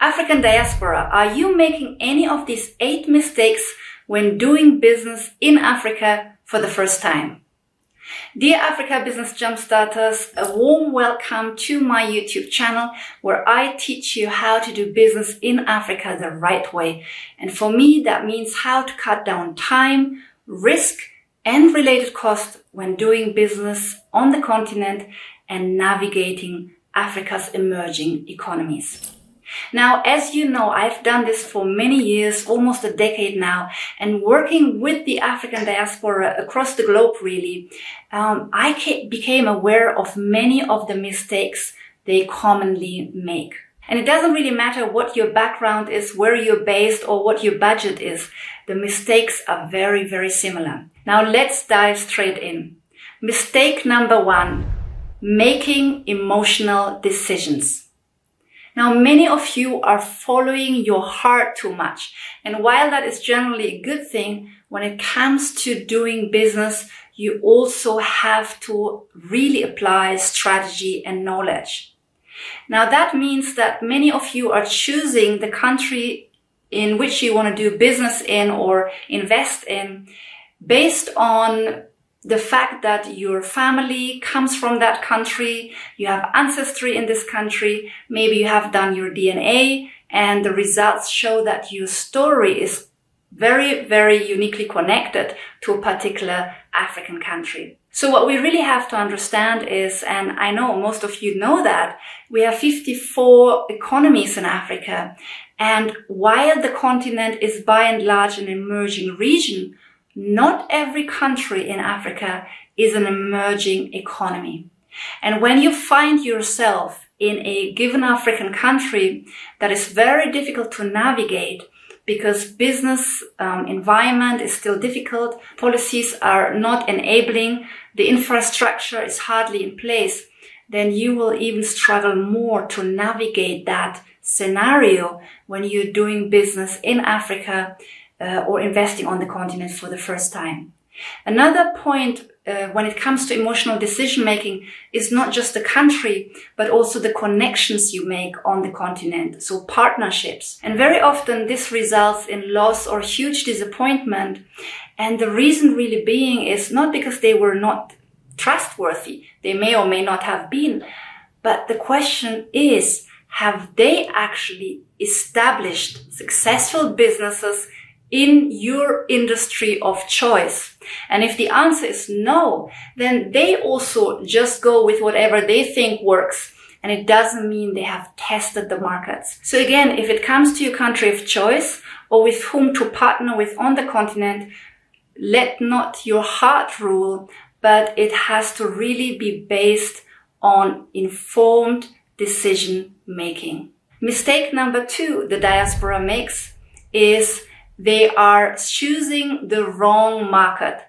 African diaspora, are you making any of these 8 mistakes when doing business in Africa for the first time? Dear Africa Business Jumpstarters, a warm welcome to my YouTube channel where I teach you how to do business in Africa the right way. And for me, that means how to cut down time, risk, and related costs when doing business on the continent and navigating Africa's emerging economies. Now, as you know, I've done this for many years, almost a decade now, and working with the African diaspora across the globe, really, I became aware of many of the mistakes they commonly make. And it doesn't really matter what your background is, where you're based, or what your budget is. The mistakes are very, very similar. Now, let's dive straight in. Mistake number 1, making emotional decisions. Now, many of you are following your heart too much. And while that is generally a good thing, when it comes to doing business, you also have to really apply strategy and knowledge. Now, that means that many of you are choosing the country in which you want to do business in or invest in based on the fact that your family comes from that country, you have ancestry in this country, maybe you have done your DNA, and the results show that your story is very, very uniquely connected to a particular African country. So what we really have to understand is, and I know most of you know that, we have 54 economies in Africa. And while the continent is by and large an emerging region, not every country in Africa is an emerging economy. And when you find yourself in a given African country that is very difficult to navigate because business environment is still difficult, policies are not enabling, the infrastructure is hardly in place, then you will even struggle more to navigate that scenario when you're doing business in Africa or investing on the continent for the first time. Another point when it comes to emotional decision making is not just the country, but also the connections you make on the continent, so partnerships. And very often this results in loss or huge disappointment. And the reason really being is not because they were not trustworthy, they may or may not have been, but the question is, have they actually established successful businesses in your industry of choice? And if the answer is no, then they also just go with whatever they think works. And it doesn't mean they have tested the markets. So again, if it comes to your country of choice or with whom to partner with on the continent, let not your heart rule, but it has to really be based on informed decision making. Mistake number 2 the diaspora makes is they are choosing the wrong market.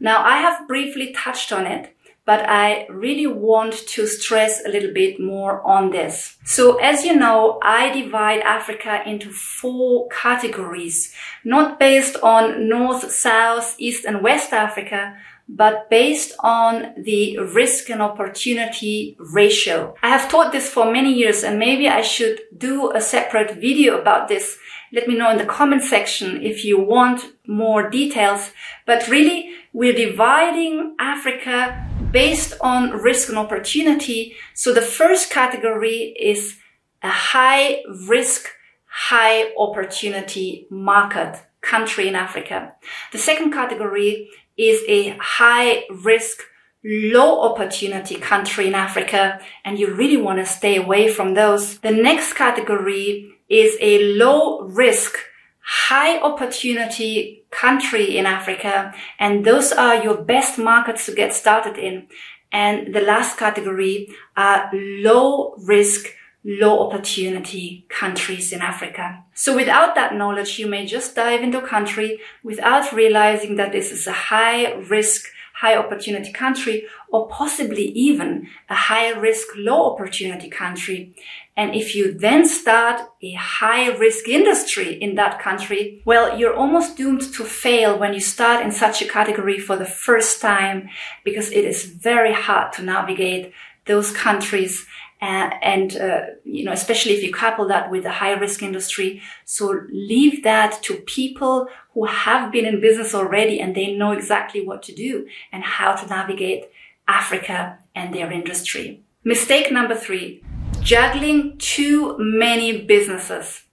Now, I have briefly touched on it, but I really want to stress a little bit more on this. So as you know, I divide Africa into 4 categories, not based on North, South, East, and West Africa, but based on the risk and opportunity ratio. I have taught this for many years, and maybe I should do a separate video about this. Let me know in the comment section if you want more details. But really, we're dividing Africa based on risk and opportunity. So the first category is a high risk, high opportunity market country in Africa. The second category is a high risk, low opportunity country in Africa, and you really want to stay away from those. The next category is a low risk, high opportunity country in Africa, and those are your best markets to get started in. And the last category are low risk, low opportunity countries in Africa. So without that knowledge, you may just dive into a country without realizing that this is a high risk, high opportunity country, or possibly even a high risk, low opportunity country. And if you then start a high risk industry in that country, well, you're almost doomed to fail when you start in such a category for the first time, because it is very hard to navigate those countries especially if you couple that with a high risk industry. So leave that to people who have been in business already and they know exactly what to do and how to navigate Africa and their industry. Mistake number 3, juggling too many businesses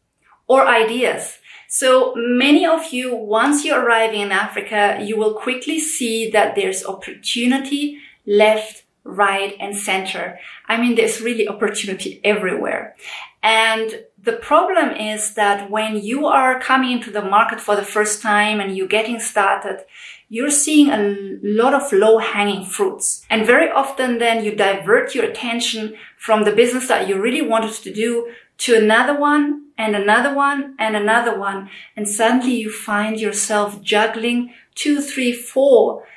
or ideas. So many of you, once you're arriving in Africa, you will quickly see that there's opportunity left, right, and center. I mean, there's really opportunity everywhere. And the problem is that when you are coming into the market for the first time and you're getting started, you're seeing a lot of low-hanging fruits. And very often then you divert your attention from the business that you really wanted to do to another one and another one and another one. And suddenly you find yourself juggling 2, 3, 4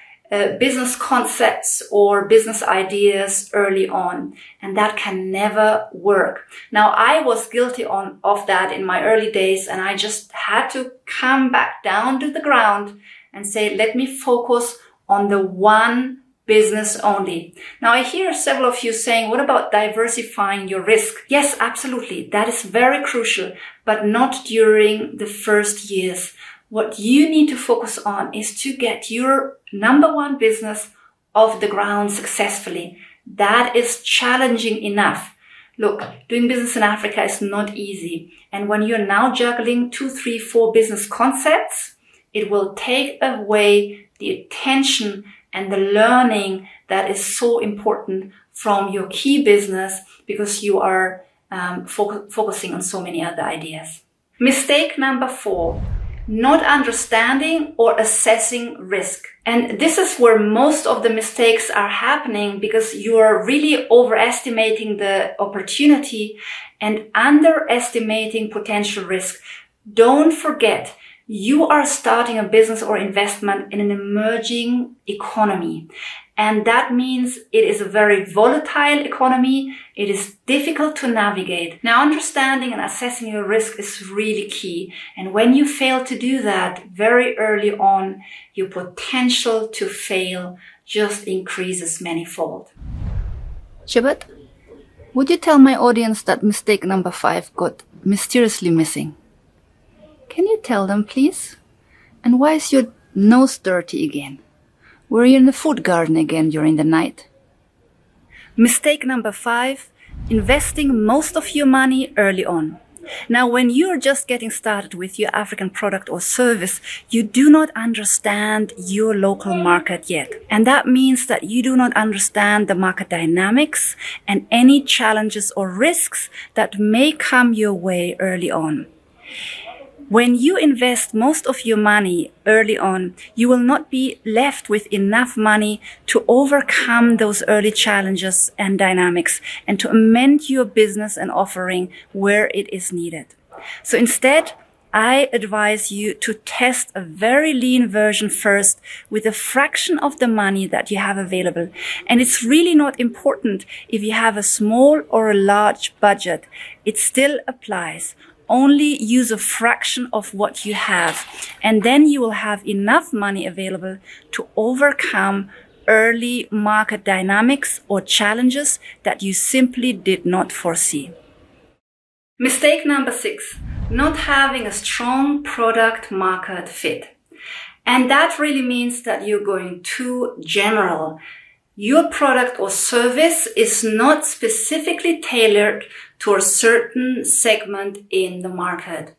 business concepts or business ideas early on. And that can never work. Now, I was guilty of that in my early days, and I just had to come back down to the ground and say, let me focus on the one business only. Now, I hear several of you saying, what about diversifying your risk? Yes, absolutely. That is very crucial, but not during the first years. What you need to focus on is to get your number one business off the ground successfully. That is challenging enough. Look, doing business in Africa is not easy. And when you're now juggling 2, 3, 4 business concepts, it will take away the attention and the learning that is so important from your key business because you are focusing on so many other ideas. Mistake number 4, not understanding or assessing risk. And this is where most of the mistakes are happening because you are really overestimating the opportunity and underestimating potential risk. Don't forget, you are starting a business or investment in an emerging economy. And that means it is a very volatile economy. It is difficult to navigate. Now, understanding and assessing your risk is really key. And when you fail to do that very early on, your potential to fail just increases manifold. Shabat, would you tell my audience that mistake number 5 got mysteriously missing? Can you tell them, please? And why is your nose dirty again? Were you in the food garden again during the night? Mistake number 5, investing most of your money early on. Now, when you're just getting started with your African product or service, you do not understand your local market yet. And that means that you do not understand the market dynamics and any challenges or risks that may come your way early on. When you invest most of your money early on, you will not be left with enough money to overcome those early challenges and dynamics and to amend your business and offering where it is needed. So instead, I advise you to test a very lean version first with a fraction of the money that you have available. And it's really not important if you have a small or a large budget. It still applies. Only use a fraction of what you have, and then you will have enough money available to overcome early market dynamics or challenges that you simply did not foresee. Mistake number 6, not having a strong product market fit. And that really means that you're going too general. Your product or service is not specifically tailored to a certain segment in the market.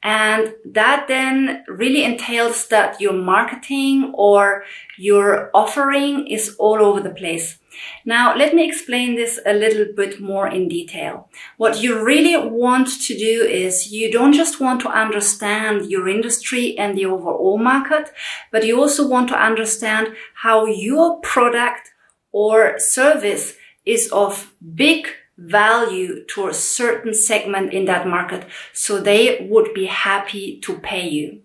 And that then really entails that your marketing or your offering is all over the place. Now, let me explain this a little bit more in detail. What you really want to do is you don't just want to understand your industry and the overall market, but you also want to understand how your product or service is of big value to a certain segment in that market, so they would be happy to pay you.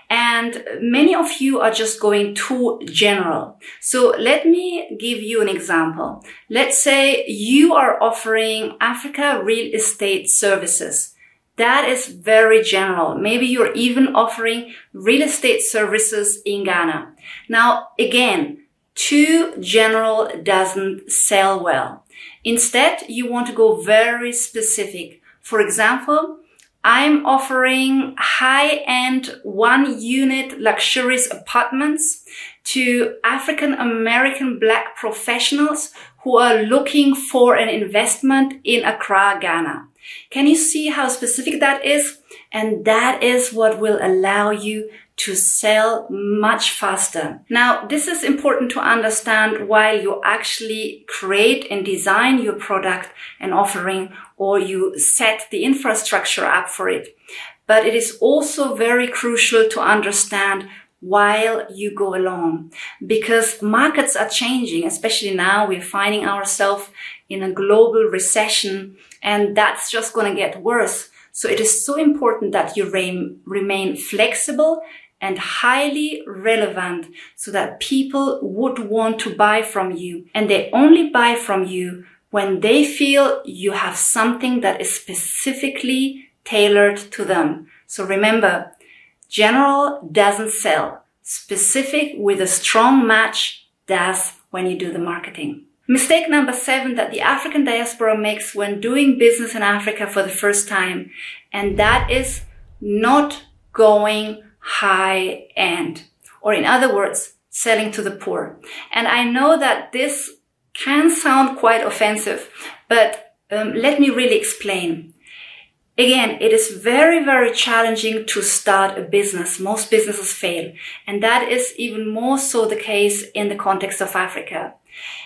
And many of you are just going too general. So let me give you an example. Let's say you are offering Africa real estate services. That is very general. Maybe you're even offering real estate services in Ghana. Now, again, too general doesn't sell well. Instead, you want to go very specific. For example, I'm offering high-end one-unit luxurious apartments to African American Black professionals who are looking for an investment in Accra, Ghana. Can you see how specific that is? And that is what will allow you to sell much faster. Now, this is important to understand while you actually create and design your product and offering, or you set the infrastructure up for it. But it is also very crucial to understand while you go along, because markets are changing. Especially now, we're finding ourselves in a global recession, and that's just going to get worse. So it is so important that you remain flexible and highly relevant so that people would want to buy from you. And they only buy from you when they feel you have something that is specifically tailored to them. So remember, general doesn't sell. Specific with a strong match does when you do the marketing. Mistake number 7 that the African diaspora makes when doing business in Africa for the first time, and that is not going high end, or in other words, selling to the poor. And I know that this can sound quite offensive, but let me really explain. Again, it is very, very challenging to start a business. Most businesses fail, and that is even more so the case in the context of Africa.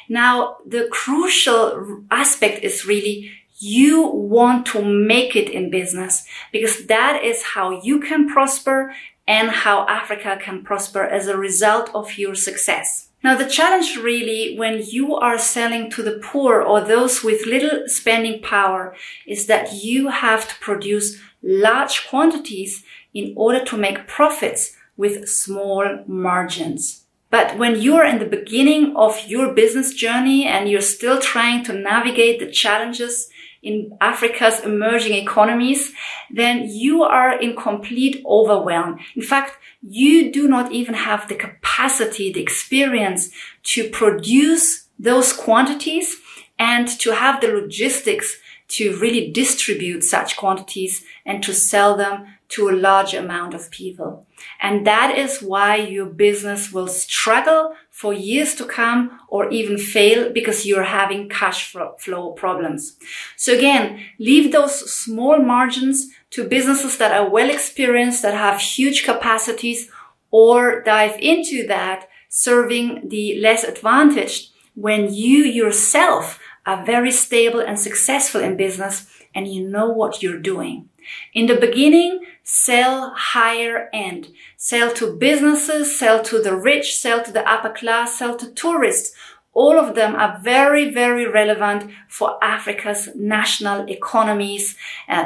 Now, the crucial aspect is really you want to make it in business, because that is how you can prosper and how Africa can prosper as a result of your success. Now, the challenge really when you are selling to the poor or those with little spending power is that you have to produce large quantities in order to make profits with small margins. But when you're in the beginning of your business journey and you're still trying to navigate the challenges in Africa's emerging economies, then you are in complete overwhelm. In fact, you do not even have the capacity, the experience to produce those quantities and to have the logistics to really distribute such quantities and to sell them to a large amount of people. And that is why your business will struggle for years to come or even fail because you're having cash flow problems. So again, leave those small margins to businesses that are well experienced, that have huge capacities, or dive into that serving the less advantaged when you yourself are very stable and successful in business and you know what you're doing. In the beginning, sell higher end. Sell to businesses, sell to the rich, sell to the upper class, sell to tourists. All of them are very, very relevant for Africa's national economies,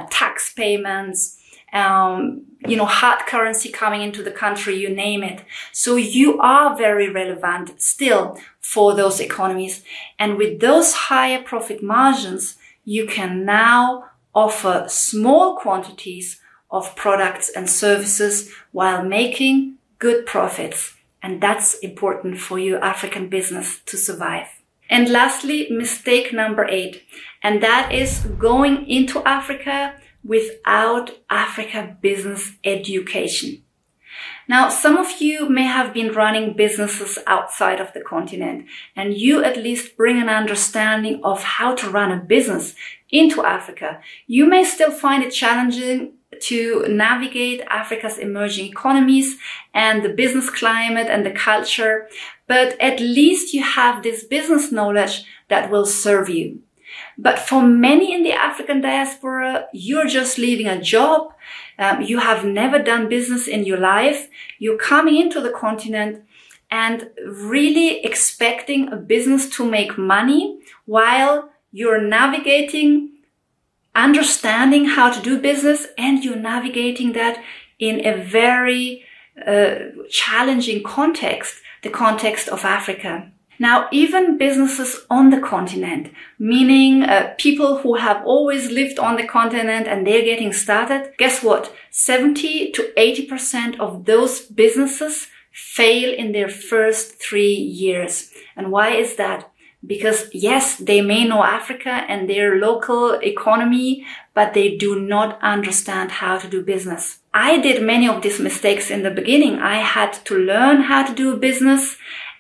tax payments, hard currency coming into the country, you name it. So you are very relevant still for those economies. And with those higher profit margins, you can now offer small quantities of products and services while making good profits. And that's important for your African business to survive. And lastly, mistake number 8, and that is going into Africa without Africa business education. Now, some of you may have been running businesses outside of the continent, and you at least bring an understanding of how to run a business into Africa. You may still find it challenging to navigate Africa's emerging economies and the business climate and the culture, but at least you have this business knowledge that will serve you. But for many in the African diaspora, you're just leaving a job. You have never done business in your life. You're coming into the continent and really expecting a business to make money while you're navigating, understanding how to do business, and you're navigating that in a very challenging context, the context of Africa. Now, even businesses on the continent, meaning people who have always lived on the continent and they're getting started, guess what? 70 to 80% of those businesses fail in their first 3 years. And why is that? Because yes, they may know Africa and their local economy, but they do not understand how to do business. I did many of these mistakes in the beginning. I had to learn how to do business,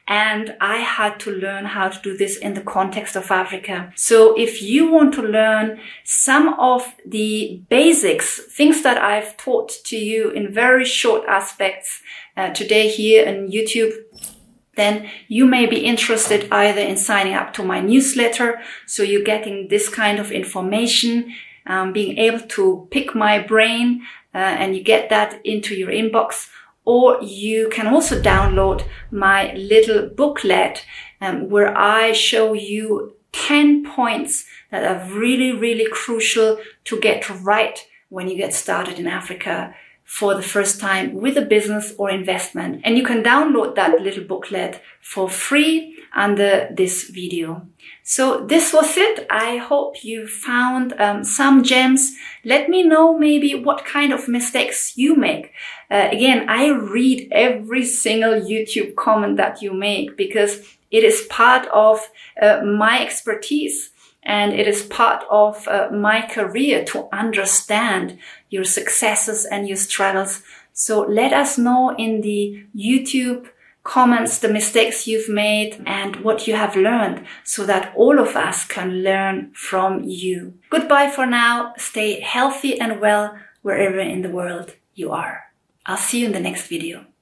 and I had to learn how to do this in the context of Africa. So if you want to learn some of the basics, things that I've taught to you in very short aspects today here on YouTube, then you may be interested either in signing up to my newsletter, so you're getting this kind of information, being able to pick my brain, and you get that into your inbox. Or you can also download my little booklet where I show you 10 points that are really, really crucial to get right when you get started in Africa for the first time with a business or investment. And you can download that little booklet for free under this video. So this was it. I hope you found some gems. Let me know maybe what kind of mistakes you make. Again, I read every single YouTube comment that you make because it is part of my expertise. And it is part of my career to understand your successes and your struggles. So let us know in the YouTube comments the mistakes you've made and what you have learned, so that all of us can learn from you. Goodbye for now. Stay healthy and well wherever in the world you are. I'll see you in the next video.